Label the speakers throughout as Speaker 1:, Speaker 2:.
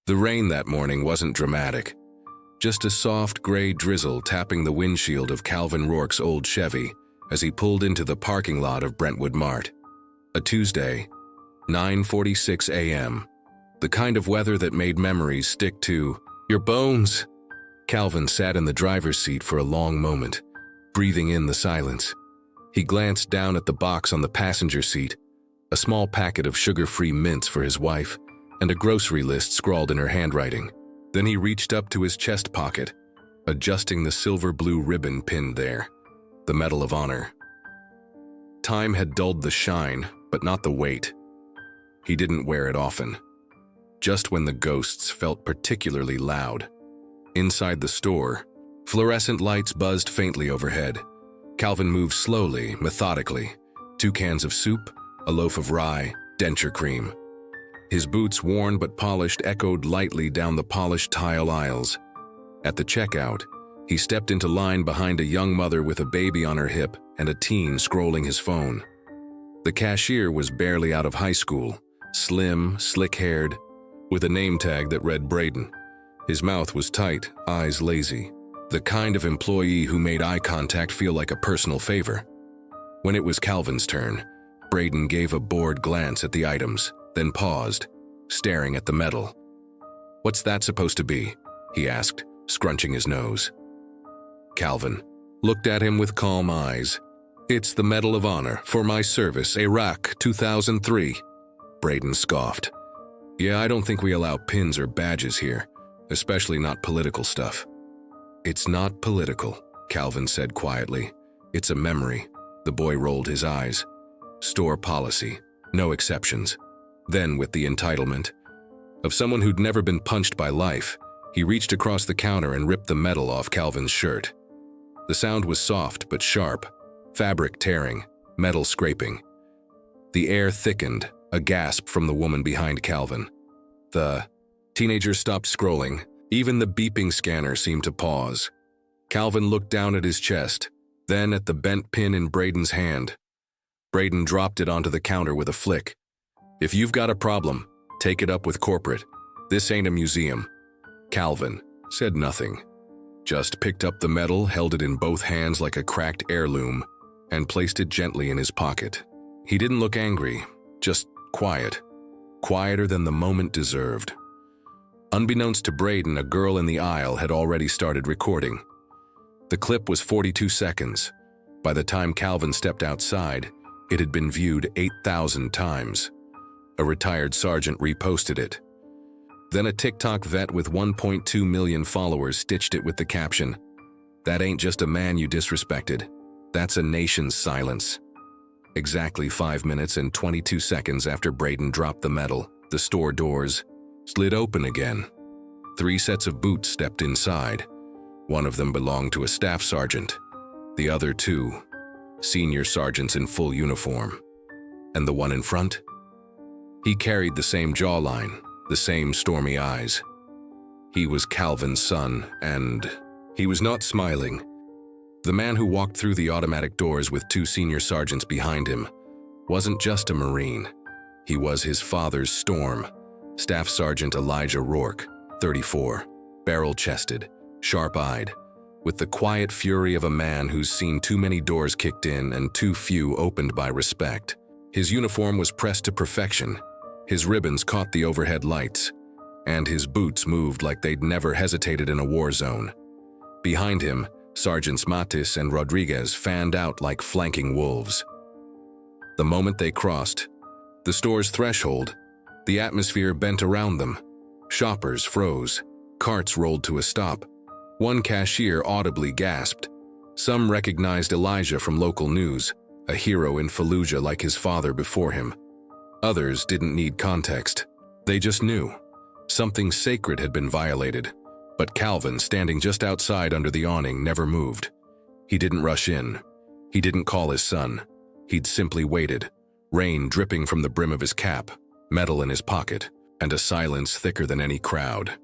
Speaker 1: The rain that morning wasn't dramatic. Just a soft gray drizzle tapping the windshield of Calvin Rourke's old Chevy as he pulled into the parking lot of Brentwood Mart. A Tuesday, 9:46 a.m. The kind of weather that made memories stick to your bones. Calvin sat in the driver's seat for a long moment, breathing in the silence. He glanced down at the box on the passenger seat, a small packet of sugar-free mints for his wife, and a grocery list scrawled in her handwriting. Then he reached up to his chest pocket, adjusting the silver-blue ribbon pinned there, the Medal of Honor. Time had dulled the shine, but not the weight. He didn't wear it often, just when the ghosts felt particularly loud. Inside the store, fluorescent lights buzzed faintly overhead. Calvin moved slowly, methodically. 2 cans of soup, a loaf of rye, denture cream. His boots, worn but polished, echoed lightly down the polished tile aisles. At the checkout, he stepped into line behind a young mother with a baby on her hip and a teen scrolling his phone. The cashier was barely out of high school, slim, slick-haired, with a name tag that read Braden. His mouth was tight, eyes lazy. The kind of employee who made eye contact feel like a personal favor. When it was Calvin's turn, Braden gave a bored glance at the items, then paused, staring at the medal. "What's that supposed to be?" he asked, scrunching his nose. Calvin looked at him with calm eyes. "It's the Medal of Honor for my service, Iraq 2003. Braden scoffed. "Yeah, I don't think we allow pins or badges here, especially not political stuff." "It's not political," Calvin said quietly. "It's a memory." The boy rolled his eyes. "Store policy, no exceptions." Then, with the entitlement of someone who'd never been punched by life, he reached across the counter and ripped the medal off Calvin's shirt. The sound was soft but sharp, fabric tearing, metal scraping. The air thickened, a gasp from the woman behind Calvin. The teenager stopped scrolling. Even the beeping scanner seemed to pause. Calvin looked down at his chest, then at the bent pin in Braden's hand. Braden dropped it onto the counter with a flick. "If you've got a problem, take it up with corporate. This ain't a museum." Calvin said nothing, just picked up the medal, held it in both hands like a cracked heirloom, and placed it gently in his pocket. He didn't look angry, just quiet, quieter than the moment deserved. Unbeknownst to Braden, a girl in the aisle had already started recording. The clip was 42 seconds. By the time Calvin stepped outside, it had been viewed 8,000 times. A retired sergeant reposted it. Then a TikTok vet with 1.2 million followers stitched it with the caption, "That ain't just a man you disrespected. That's a nation's silence." Exactly 5 minutes and 22 seconds after Braden dropped the medal, the store doors slid open again. 3 sets of boots stepped inside. One of them belonged to a staff sergeant. The other 2, senior sergeants in full uniform. And the one in front? He carried the same jawline, the same stormy eyes. He was Calvin's son, and he was not smiling. The man who walked through the automatic doors with 2 senior sergeants behind him wasn't just a Marine. He was his father's Storm, Staff Sergeant Elijah Rourke, 34, barrel-chested, sharp-eyed, with the quiet fury of a man who's seen too many doors kicked in and too few opened by respect. His uniform was pressed to perfection. His ribbons caught the overhead lights, and his boots moved like they'd never hesitated in a war zone. Behind him, Sergeants Matis and Rodriguez fanned out like flanking wolves. The moment they crossed the store's threshold, the atmosphere bent around them. Shoppers froze. Carts rolled to a stop. One cashier audibly gasped. Some recognized Elijah from local news, a hero in Fallujah like his father before him. Others didn't need context. They just knew. Something sacred had been violated. But Calvin, standing just outside under the awning, never moved. He didn't rush in. He didn't call his son. He'd simply waited, rain dripping from the brim of his cap, metal in his pocket, and a silence thicker than any crowd.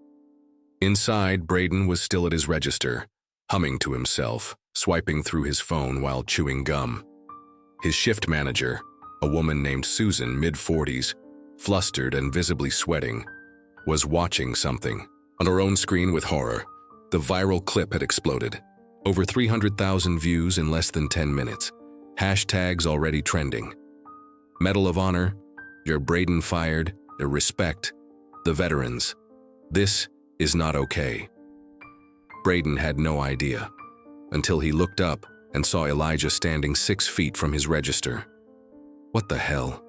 Speaker 1: Inside, Braden was still at his register, humming to himself, swiping through his phone while chewing gum. His shift manager, a woman named Susan, mid-40s, flustered and visibly sweating, was watching something. On her own screen with horror, the viral clip had exploded. Over 300,000 views in less than 10 minutes. Hashtags already trending. Medal of Honor, your Braden fired, your respect, the veterans. This is not okay. Braden had no idea until he looked up and saw Elijah standing 6 feet from his register. What the hell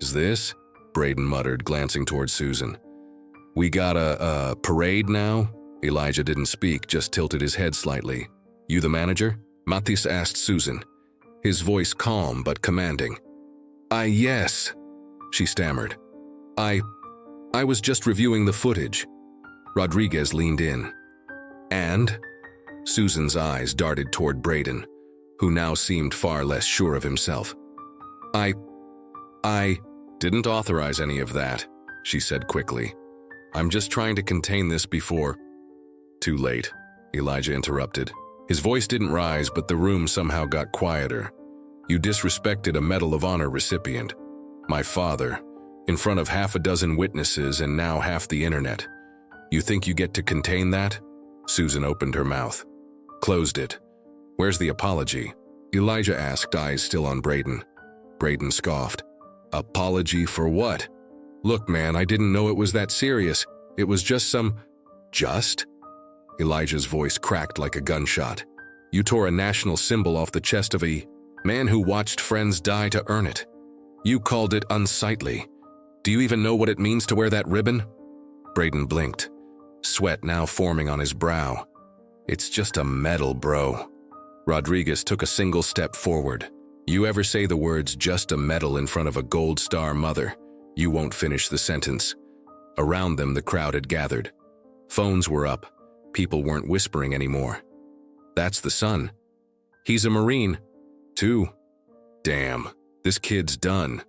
Speaker 1: is this? Braden muttered, glancing towards Susan. We got a parade now? Elijah didn't speak, just tilted his head slightly. You the manager? Mathis asked Susan, his voice calm but commanding. Yes, she stammered. I was just reviewing the footage. Rodriguez leaned in. And? Susan's eyes darted toward Braden, who now seemed far less sure of himself. I didn't authorize any of that, she said quickly. I'm just trying to contain this before… Too late, Elijah interrupted. His voice didn't rise, but the room somehow got quieter. You disrespected a Medal of Honor recipient. My father, in front of half a dozen witnesses and now half the internet. You think you get to contain that? Susan opened her mouth. Closed it. Where's the apology? Elijah asked, eyes still on Braden. Braden scoffed. Apology for what? Look, man, I didn't know it was that serious. It was just some… Just? Elijah's voice cracked like a gunshot. You tore a national symbol off the chest of a man who watched friends die to earn it. You called it unsightly. Do you even know what it means to wear that ribbon? Braden blinked, sweat now forming on his brow. It's just a medal, bro. Rodriguez took a single step forward. You ever say the words just a medal in front of a gold star mother, you won't finish the sentence. Around them, the crowd had gathered. Phones were up. People weren't whispering anymore. That's the son. He's a Marine, too. Damn, this kid's done.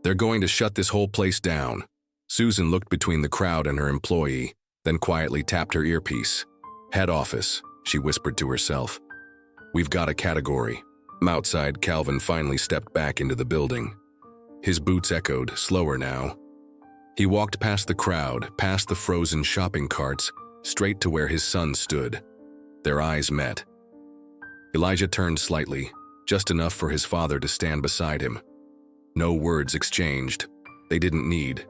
Speaker 1: They're going to shut this whole place down. Susan looked between the crowd and her employee, then quietly tapped her earpiece. Head office, she whispered to herself. We've got a category. Outside, Calvin finally stepped back into the building. His boots echoed, slower now. He walked past the crowd, past the frozen shopping carts, straight to where his son stood. Their eyes met. Elijah turned slightly, just enough for his father to stand beside him. No words exchanged. They didn't need.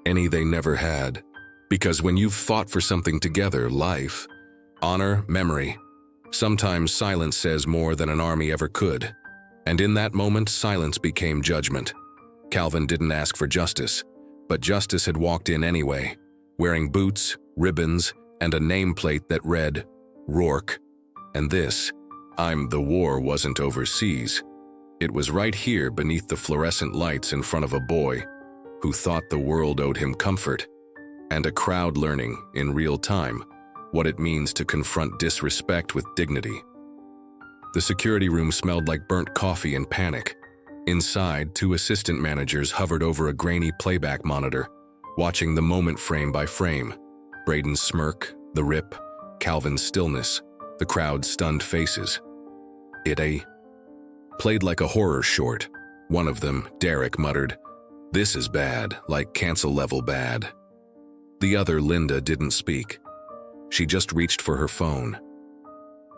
Speaker 1: Any they never had. Because when you've fought for something together, life, honor, memory, sometimes silence says more than an army ever could. And in that moment, silence became judgment. Calvin didn't ask for justice, but justice had walked in anyway, wearing boots, ribbons, and a nameplate that read, Rourke. And this, I'm the war, wasn't overseas. It was right here beneath the fluorescent lights in front of a boy who thought the world owed him comfort, and a crowd learning, in real time, what it means to confront disrespect with dignity. The security room smelled like burnt coffee and panic. Inside, 2 assistant managers hovered over a grainy playback monitor, watching the moment frame by frame. Braden's smirk, the rip, Calvin's stillness, the crowd's stunned faces. It played like a horror short. One of them, Derek, muttered, "This is bad, like cancel-level bad." The other, Linda, didn't speak. She just reached for her phone.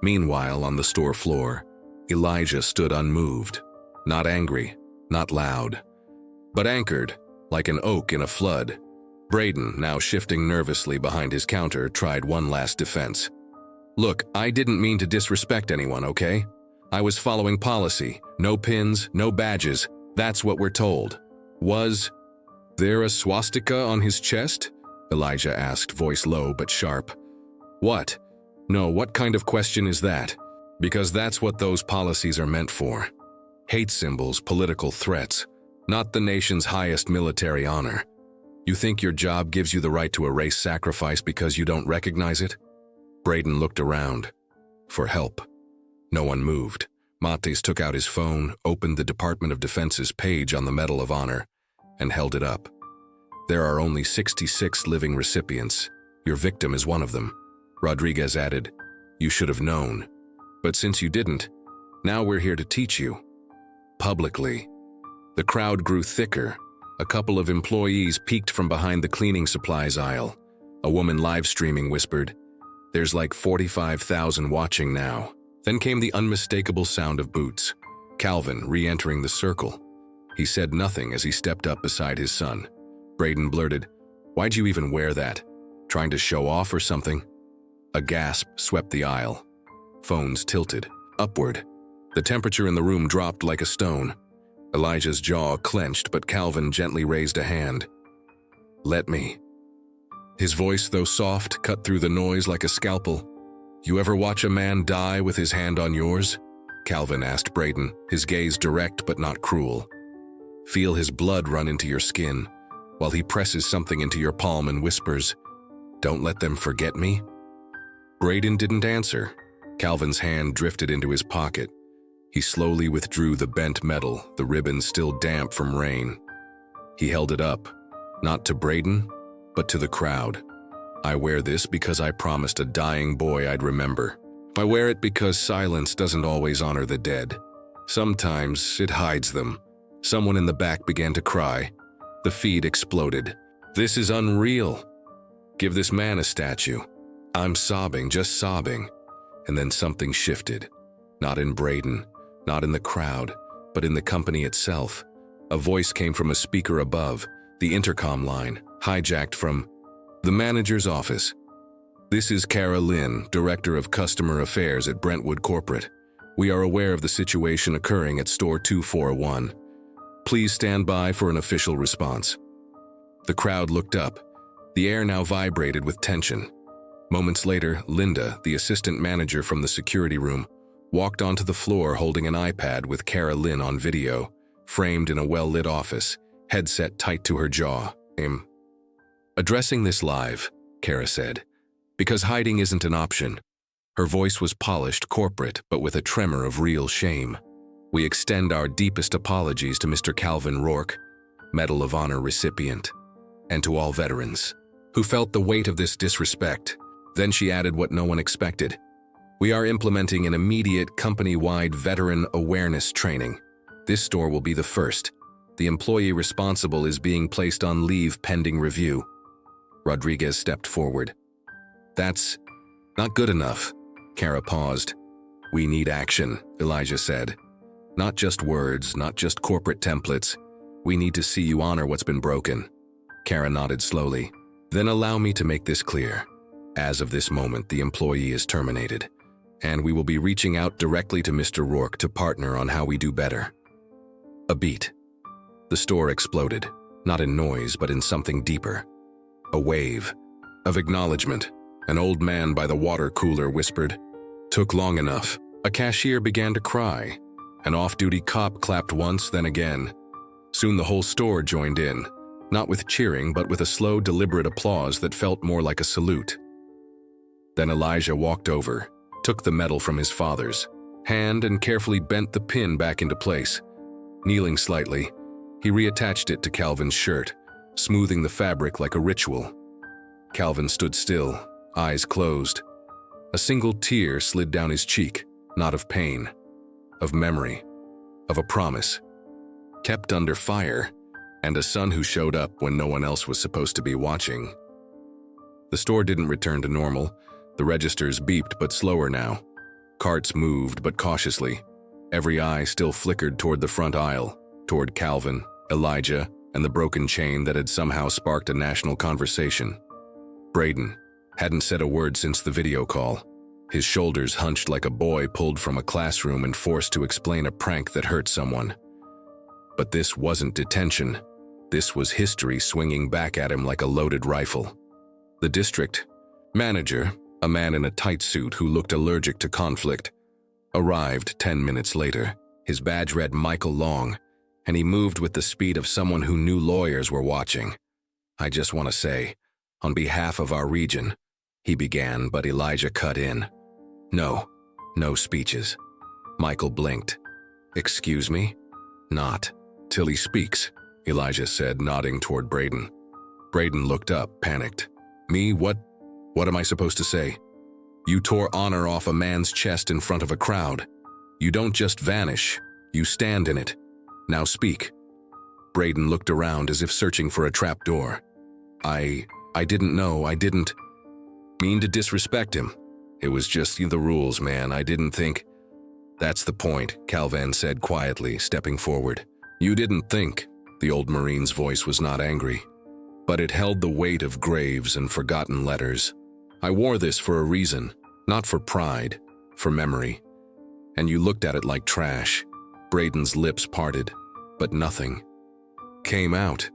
Speaker 1: Meanwhile, on the store floor, Elijah stood unmoved, not angry, not loud, but anchored, like an oak in a flood. Braden, now shifting nervously behind his counter, tried one last defense. Look, I didn't mean to disrespect anyone, okay? I was following policy. No pins, no badges. That's what we're told. Was there a swastika on his chest? Elijah asked, voice low but sharp. What? No, what kind of question is that? Because that's what those policies are meant for. Hate symbols, political threats, not the nation's highest military honor. You think your job gives you the right to erase sacrifice because you don't recognize it? Braden looked around. For help. No one moved. Mates took out his phone, opened the Department of Defense's page on the Medal of Honor, and held it up. There are only 66 living recipients. Your victim is one of them. Rodriguez added, You should have known. But since you didn't, now we're here to teach you. Publicly. The crowd grew thicker, A couple of employees peeked from behind the cleaning supplies aisle. A woman live streaming whispered, "There's like 45,000 watching now." Then came the unmistakable sound of boots. Calvin re-entering the circle. He said nothing as he stepped up beside his son. Braden blurted, "Why'd you even wear that? Trying to show off or something?" A gasp swept the aisle. Phones tilted upward. The temperature in the room dropped like a stone. Elijah's jaw clenched, but Calvin gently raised a hand. "Let me." His voice, though soft, cut through the noise like a scalpel. "You ever watch a man die with his hand on yours?" Calvin asked Braden, his gaze direct but not cruel. "Feel his blood run into your skin, while he presses something into your palm and whispers, 'Don't let them forget me'?" Braden didn't answer. Calvin's hand drifted into his pocket. He slowly withdrew the bent metal, the ribbon still damp from rain. He held it up, not to Braden, but to the crowd. "I wear this because I promised a dying boy I'd remember. I wear it because silence doesn't always honor the dead. Sometimes it hides them." Someone in the back began to cry. The feed exploded. "This is unreal. Give this man a statue." I'm sobbing, just sobbing. And then something shifted. Not in Braden, not in the crowd, but in the company itself. A voice came from a speaker above, the intercom line, hijacked from the manager's office. "This is Kara Lynn, Director of Customer Affairs at Brentwood Corporate. We are aware of the situation occurring at Store 241. Please stand by for an official response." The crowd looked up. The air now vibrated with tension. Moments later, Linda, the assistant manager from the security room, walked onto the floor holding an iPad with Kara Lynn on video, framed in a well-lit office, headset tight to her jaw. "Addressing this live," Kara said, "because hiding isn't an option." Her voice was polished, corporate, but with a tremor of real shame. "We extend our deepest apologies to Mr. Calvin Rourke, Medal of Honor recipient, and to all veterans who felt the weight of this disrespect." Then she added what no one expected. "We are implementing an immediate company-wide veteran awareness training. This store will be the first. The employee responsible is being placed on leave pending review." Rodriguez stepped forward. "That's not good enough." Kara paused. "We need action," Elijah said. "Not just words, not just corporate templates. We need to see you honor what's been broken." Kara nodded slowly. "Then allow me to make this clear. As of this moment, the employee is terminated, and we will be reaching out directly to Mr. Rourke to partner on how we do better." A beat. The store exploded, not in noise, but in something deeper. A wave of acknowledgement. An old man by the water cooler whispered, "Took long enough." A cashier began to cry. An off-duty cop clapped once, then again. Soon the whole store joined in, not with cheering, but with a slow, deliberate applause that felt more like a salute. Then Elijah walked over, took the medal from his father's hand and carefully bent the pin back into place. Kneeling slightly, he reattached it to Calvin's shirt, smoothing the fabric like a ritual. Calvin stood still, eyes closed. A single tear slid down his cheek, not of pain, of memory, of a promise. Kept under fire, and a son who showed up when no one else was supposed to be watching. The store didn't return to normal. The registers beeped, but slower now. Carts moved, but cautiously. Every eye still flickered toward the front aisle, toward Calvin, Elijah, and the broken chain that had somehow sparked a national conversation. Braden hadn't said a word since the video call. His shoulders hunched like a boy pulled from a classroom and forced to explain a prank that hurt someone. But this wasn't detention. This was history swinging back at him like a loaded rifle. The district manager, a man in a tight suit who looked allergic to conflict, arrived 10 minutes later. His badge read Michael Long, and he moved with the speed of someone who knew lawyers were watching. "I just want to say, on behalf of our region," he began, but Elijah cut in. No speeches." Michael blinked. "Excuse me?" "Not till he speaks," Elijah said, nodding toward Braden. Braden looked up, panicked. "Me? What am I supposed to say?" "You tore honor off a man's chest in front of a crowd. You don't just vanish, you stand in it. Now speak." Braden looked around as if searching for a trapdoor. I didn't know, I didn't mean to disrespect him. It was just the rules, man, I didn't think. That's the point, Calvin said quietly, stepping forward. You didn't think. The old Marine's voice was not angry, but it held the weight of graves and forgotten letters. I wore this for a reason, not for pride, for memory. And you looked at it like trash. Braden's lips parted, but nothing came out.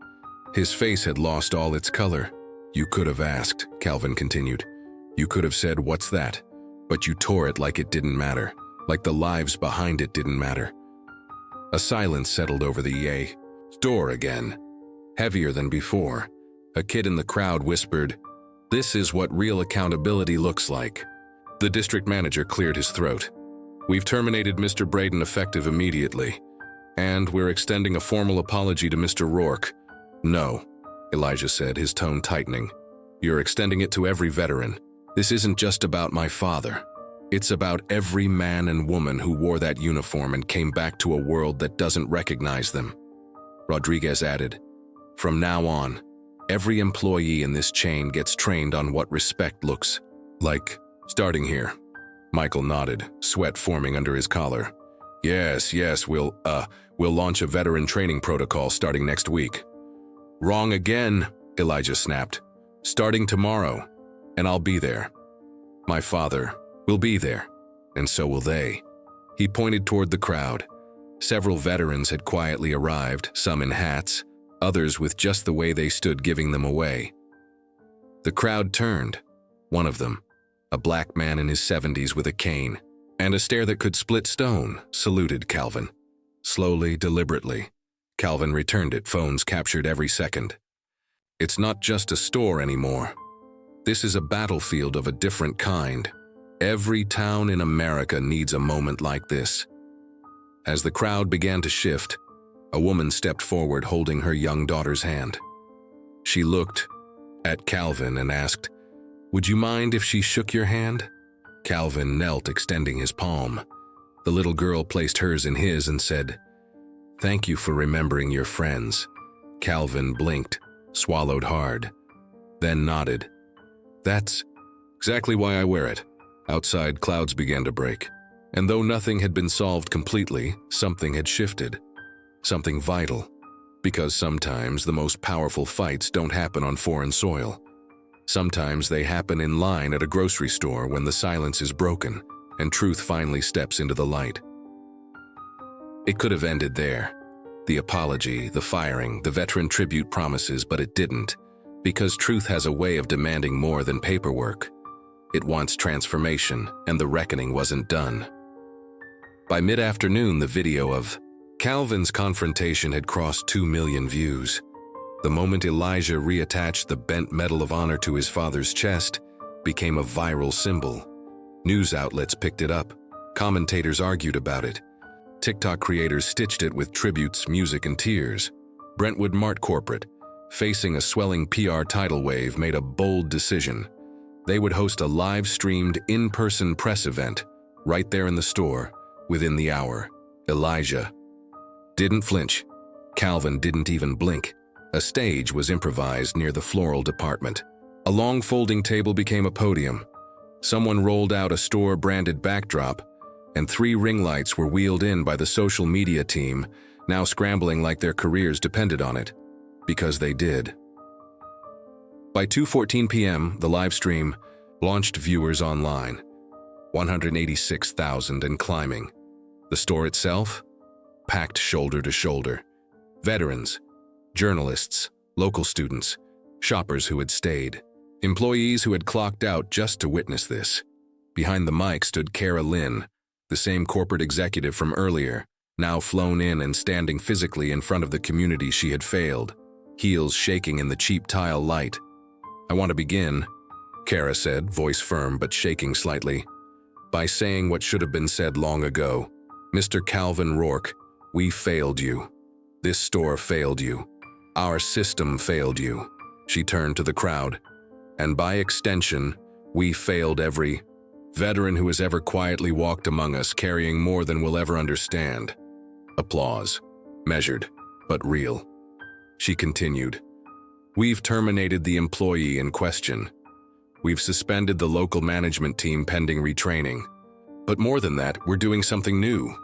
Speaker 1: His face had lost all its color. You could have asked, Calvin continued. You could have said, what's that? But you tore it like it didn't matter, like the lives behind it didn't matter. A silence settled over the store again, heavier than before. A kid in the crowd whispered, "This is what real accountability looks like." The district manager cleared his throat. "We've terminated Mr. Braden effective immediately, and we're extending a formal apology to Mr. Rourke." "No," Elijah said, his tone tightening. "You're extending it to every veteran. This isn't just about my father. It's about every man and woman who wore that uniform and came back to a world that doesn't recognize them." Rodriguez added, "From now on, every employee in this chain gets trained on what respect looks like, starting here." Michael nodded, sweat forming under his collar. Yes, we'll launch a veteran training protocol starting next week." "Wrong again," Elijah snapped. "Starting tomorrow, and I'll be there. My father will be there, and so will they." He pointed toward the crowd. Several veterans had quietly arrived, some in hats, others with just the way they stood giving them away. The crowd turned. One of them, a black man in his 70s with a cane and a stare that could split stone, saluted Calvin. Slowly, deliberately, Calvin returned it, phones captured every second. "It's not just a store anymore. This is a battlefield of a different kind. Every town in America needs a moment like this." As the crowd began to shift, a woman stepped forward holding her young daughter's hand. She looked at Calvin and asked, "Would you mind if she shook your hand?" Calvin knelt, extending his palm. The little girl placed hers in his and said, "Thank you for remembering your friends." Calvin blinked, swallowed hard, then nodded. "That's exactly why I wear it." Outside, clouds began to break. And though nothing had been solved completely, something had shifted. Something vital. Because sometimes the most powerful fights don't happen on foreign soil. Sometimes they happen in line at a grocery store when the silence is broken and truth finally steps into the light. It could have ended there. The apology, the firing, the veteran tribute promises, but it didn't. Because truth has a way of demanding more than paperwork. It wants transformation, and the reckoning wasn't done. By mid-afternoon, the video of Calvin's confrontation had crossed 2 million views. The moment Elijah reattached the bent Medal of Honor to his father's chest became a viral symbol. News outlets picked it up. Commentators argued about it. TikTok creators stitched it with tributes, music, and tears. Brentwood Mart Corporate, facing a swelling PR tidal wave, made a bold decision. They would host a live-streamed, in-person press event right there in the store within the hour. Elijah didn't flinch. Calvin didn't even blink. A stage was improvised near the floral department. A long folding table became a podium. Someone rolled out a store-branded backdrop, and 3 ring lights were wheeled in by the social media team, now scrambling like their careers depended on it. Because they did. By 2:14 p.m., the live stream launched viewers online. 186,000 and climbing. The store itself? Packed shoulder to shoulder. Veterans, journalists, local students, shoppers who had stayed, employees who had clocked out just to witness this. Behind the mic stood Kara Lynn, the same corporate executive from earlier, now flown in and standing physically in front of the community she had failed, heels shaking in the cheap tile light. "I want to begin," Kara said, voice firm but shaking slightly, "by saying what should have been said long ago. Mr. Calvin Rourke, we failed you. This store failed you. Our system failed you." She turned to the crowd. "And by extension, we failed every veteran who has ever quietly walked among us carrying more than we'll ever understand." Applause. Measured, but real. She continued. We've terminated the employee in question. We've suspended the local management team pending retraining. But more than that, we're doing something new.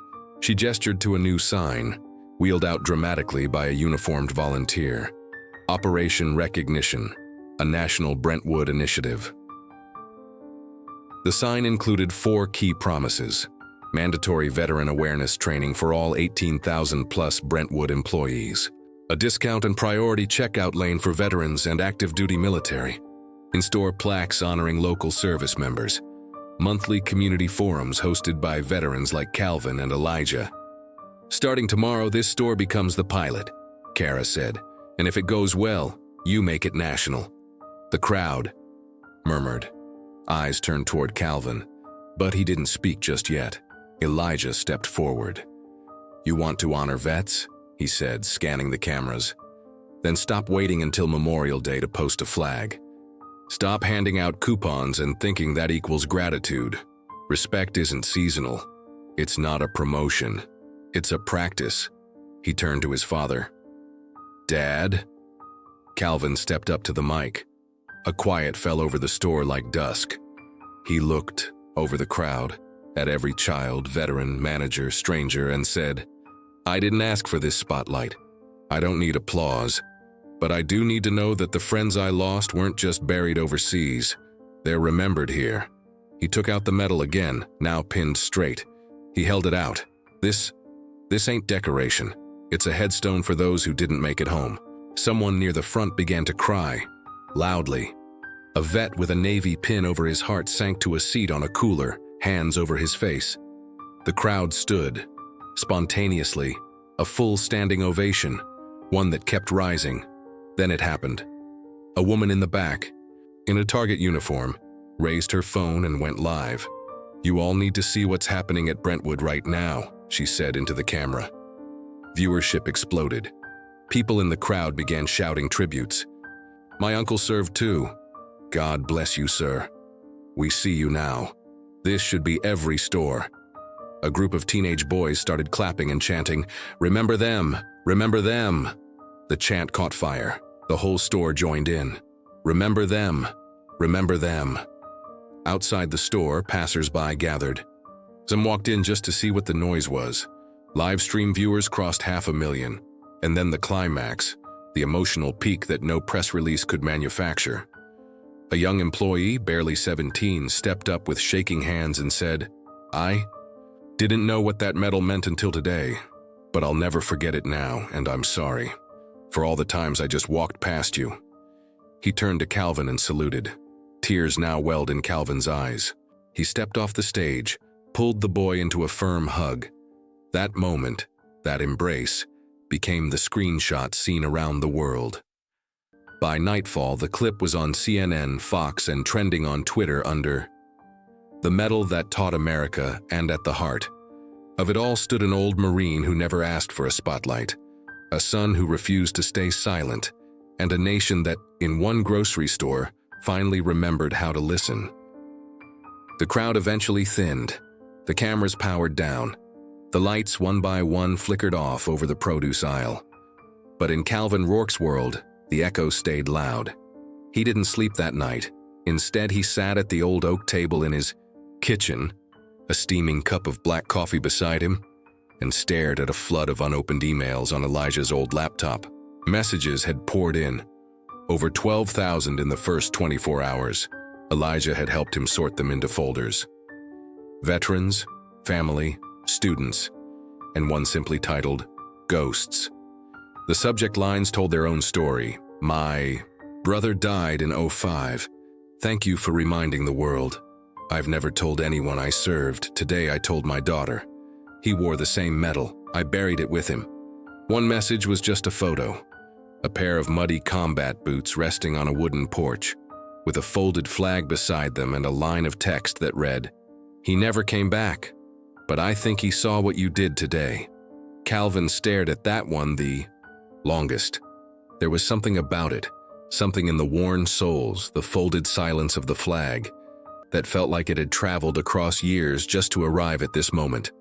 Speaker 1: She gestured to a new sign, wheeled out dramatically by a uniformed volunteer. Operation Recognition, a national Brentwood initiative. The sign included 4 key promises: mandatory veteran awareness training for all 18,000-plus Brentwood employees, a discount and priority checkout lane for veterans and active duty military, in-store plaques honoring local service members, monthly community forums hosted by veterans like Calvin and Elijah. Starting tomorrow, this store becomes the pilot, Kara said, and if it goes well, you make it national. The crowd murmured. Eyes turned toward Calvin, but he didn't speak just yet. Elijah stepped forward. You want to honor vets? He said, scanning the cameras. Then stop waiting until Memorial Day to post a flag. Stop handing out coupons and thinking that equals gratitude. Respect isn't seasonal. It's not a promotion. It's a practice. He turned to his father. Dad? Calvin stepped up to the mic. A quiet fell over the store like dusk. He looked over the crowd, at every child, veteran, manager, stranger, and said, I didn't ask for this spotlight. I don't need applause. But I do need to know that the friends I lost weren't just buried overseas. They're remembered here. He took out the medal again, now pinned straight. He held it out. This ain't decoration. It's a headstone for those who didn't make it home. Someone near the front began to cry, loudly. A vet with a Navy pin over his heart sank to a seat on a cooler, hands over his face. The crowd stood, spontaneously, a full standing ovation, one that kept rising. Then it happened. A woman in the back, in a Target uniform, raised her phone and went live. You all need to see what's happening at Brentwood right now, she said into the camera. Viewership exploded. People in the crowd began shouting tributes. My uncle served too. God bless you, sir. We see you now. This should be every store. A group of teenage boys started clapping and chanting, Remember them! Remember them! The chant caught fire. The whole store joined in. Remember them! Remember them! Outside the store, passers-by gathered. Some walked in just to see what the noise was. Live stream viewers crossed 500,000. And then the climax, the emotional peak that no press release could manufacture. A young employee, barely 17, stepped up with shaking hands and said, I didn't know what that medal meant until today, but I'll never forget it now, and I'm sorry for all the times I just walked past you. He turned to Calvin and saluted. Tears now welled in Calvin's eyes. He stepped off the stage, pulled the boy into a firm hug. That moment, that embrace, became the screenshot seen around the world. By nightfall, the clip was on CNN, Fox, and trending on Twitter under The Medal That Taught America, and at the heart of it all stood an old Marine who never asked for a spotlight, a son who refused to stay silent, and a nation that, in one grocery store, finally remembered how to listen. The crowd eventually thinned. The cameras powered down. The lights, one by one, flickered off over the produce aisle. But in Calvin Rourke's world, the echo stayed loud. He didn't sleep that night. Instead, he sat at the old oak table in his kitchen, a steaming cup of black coffee beside him, and stared at a flood of unopened emails on Elijah's old laptop. Messages had poured in. Over 12,000 in the first 24 hours. Elijah had helped him sort them into folders. Veterans, family, students, and one simply titled, Ghosts. The subject lines told their own story. My brother died in '05. Thank you for reminding the world. I've never told anyone I served. Today I told my daughter. He wore the same medal. I buried it with him. One message was just a photo. A pair of muddy combat boots resting on a wooden porch, with a folded flag beside them and a line of text that read, He never came back, but I think he saw what you did today. Calvin stared at that one the longest. There was something about it, something in the worn soles, the folded silence of the flag, that felt like it had traveled across years just to arrive at this moment.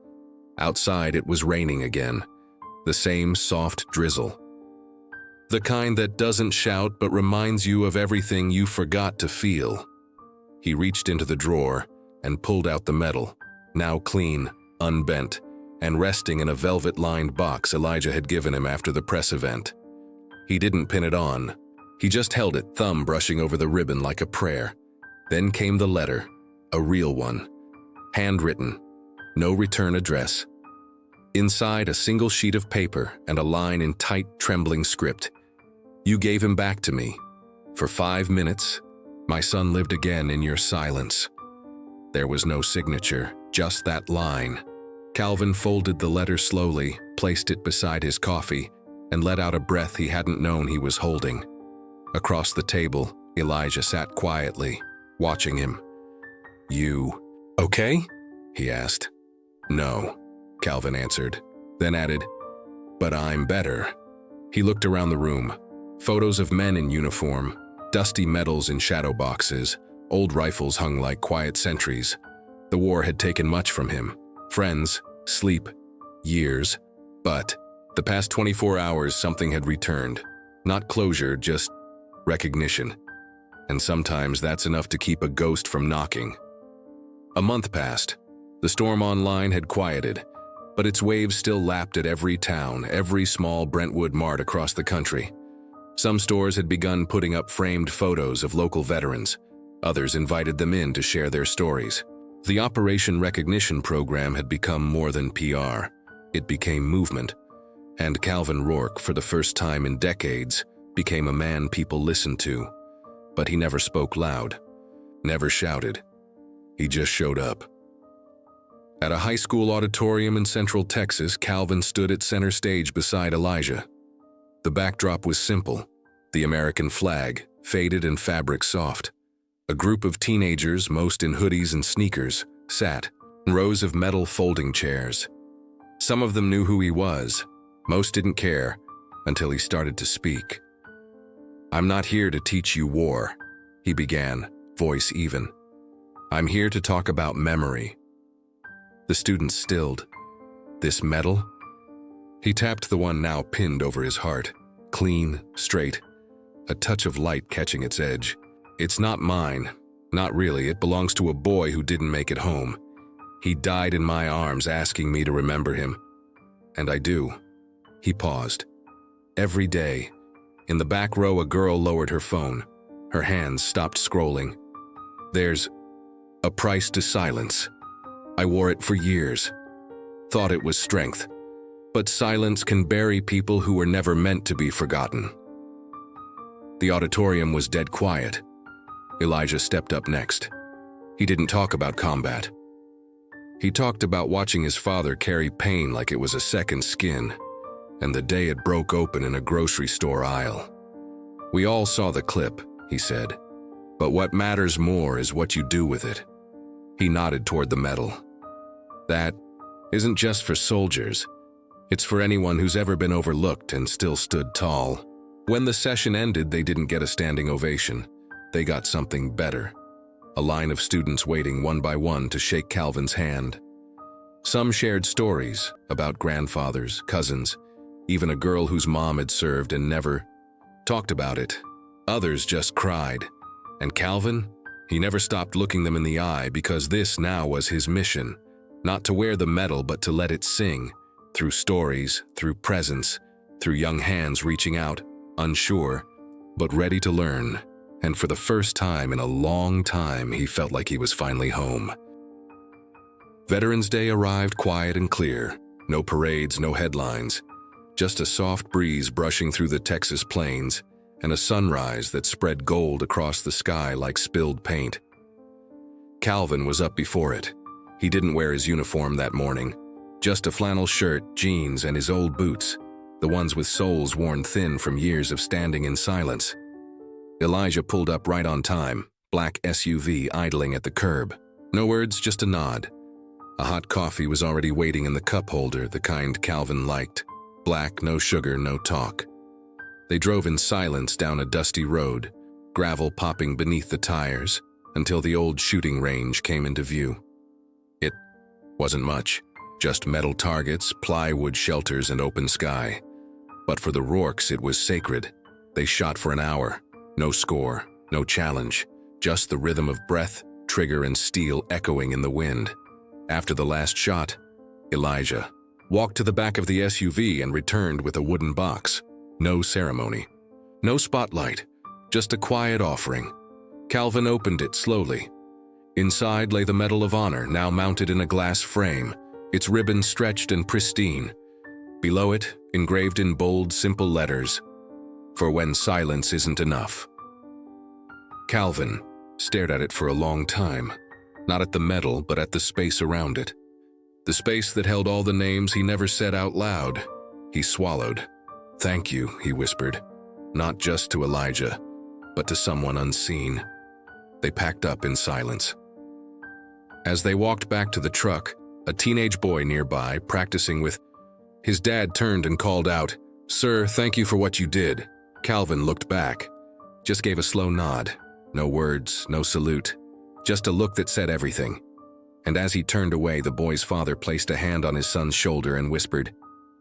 Speaker 1: Outside, it was raining again, the same soft drizzle. The kind that doesn't shout but reminds you of everything you forgot to feel. He reached into the drawer and pulled out the medal, now clean, unbent, and resting in a velvet-lined box Elijah had given him after the press event. He didn't pin it on. He just held it, thumb brushing over the ribbon like a prayer. Then came the letter, a real one, handwritten, no return address. Inside, a single sheet of paper and a line in tight, trembling script. You gave him back to me. For 5 minutes, my son lived again in your silence. There was no signature, just that line. Calvin folded the letter slowly, placed it beside his coffee, and let out a breath he hadn't known he was holding. Across the table, Elijah sat quietly, watching him. You okay? He asked. No, Calvin answered, then added, but I'm better. He looked around the room. Photos of men in uniform, dusty medals in shadow boxes, old rifles hung like quiet sentries. The war had taken much from him. Friends, sleep, years. But the past 24 hours something had returned. Not closure, just recognition. And sometimes that's enough to keep a ghost from knocking. A month passed. The storm online had quieted, but its waves still lapped at every town, every small Brentwood mart across the country. Some stores had begun putting up framed photos of local veterans. Others invited them in to share their stories. The Operation Recognition program had become more than PR. It became movement. And Calvin Rourke, for the first time in decades, became a man people listened to. But he never spoke loud, never shouted. He just showed up. At a high school auditorium in Central Texas, Calvin stood at center stage beside Elijah. The backdrop was simple, the American flag, faded and fabric soft. A group of teenagers, most in hoodies and sneakers, sat in rows of metal folding chairs. Some of them knew who he was. Most didn't care until he started to speak. I'm not here to teach you war, he began, voice even. I'm here to talk about memory. The students stilled. This medal? He tapped the one now pinned over his heart, clean, straight, a touch of light catching its edge. It's not mine. Not really. It belongs to a boy who didn't make it home. He died in my arms asking me to remember him. And I do. He paused. Every day. In the back row, a girl lowered her phone. Her hands stopped scrolling. There's a price to silence. I wore it for years. Thought it was strength. But silence can bury people who were never meant to be forgotten. The auditorium was dead quiet. Elijah stepped up next. He didn't talk about combat. He talked about watching his father carry pain like it was a second skin, and the day it broke open in a grocery store aisle. We all saw the clip, he said, but what matters more is what you do with it. He nodded toward the medal. That isn't just for soldiers. It's for anyone who's ever been overlooked and still stood tall. When the session ended, they didn't get a standing ovation. They got something better. A line of students waiting one by one to shake Calvin's hand. Some shared stories about grandfathers, cousins, even a girl whose mom had served and never talked about it. Others just cried. And Calvin? He never stopped looking them in the eye because this now was his mission. Not to wear the medal, but to let it sing. Through stories, through presence, through young hands reaching out, unsure, but ready to learn. And for the first time in a long time, he felt like he was finally home. Veterans Day arrived quiet and clear. No parades, no headlines. Just a soft breeze brushing through the Texas plains and a sunrise that spread gold across the sky like spilled paint. Calvin was up before it. He didn't wear his uniform that morning. Just a flannel shirt, jeans, and his old boots, the ones with soles worn thin from years of standing in silence. Elijah pulled up right on time, black SUV idling at the curb. No words, just a nod. A hot coffee was already waiting in the cup holder, the kind Calvin liked. Black, no sugar, no talk. They drove in silence down a dusty road, gravel popping beneath the tires, until the old shooting range came into view. It wasn't much, just metal targets, plywood shelters, and open sky. But for the Rourkes, it was sacred. They shot for an hour. No score, no challenge, just the rhythm of breath, trigger, and steel echoing in the wind. After the last shot, Elijah walked to the back of the SUV and returned with a wooden box. No ceremony. No spotlight, just a quiet offering. Calvin opened it slowly. Inside lay the Medal of Honor, now mounted in a glass frame, its ribbon stretched and pristine. Below it, engraved in bold, simple letters, "For when silence isn't enough." Calvin stared at it for a long time, not at the medal, but at the space around it. The space that held all the names he never said out loud. He swallowed. "Thank you," he whispered, not just to Elijah, but to someone unseen. They packed up in silence. As they walked back to the truck, a teenage boy nearby, practicing with his dad, turned and called out, "Sir, thank you for what you did." Calvin looked back, just gave a slow nod. No words, no salute, just a look that said everything. And as he turned away, the boy's father placed a hand on his son's shoulder and whispered,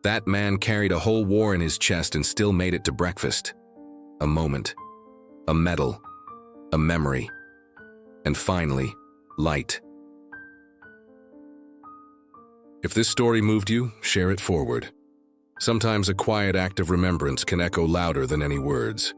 Speaker 1: "That man carried a whole war in his chest and still made it to breakfast." A moment, a medal, a memory, and finally, light. If this story moved you, share it forward. Sometimes a quiet act of remembrance can echo louder than any words.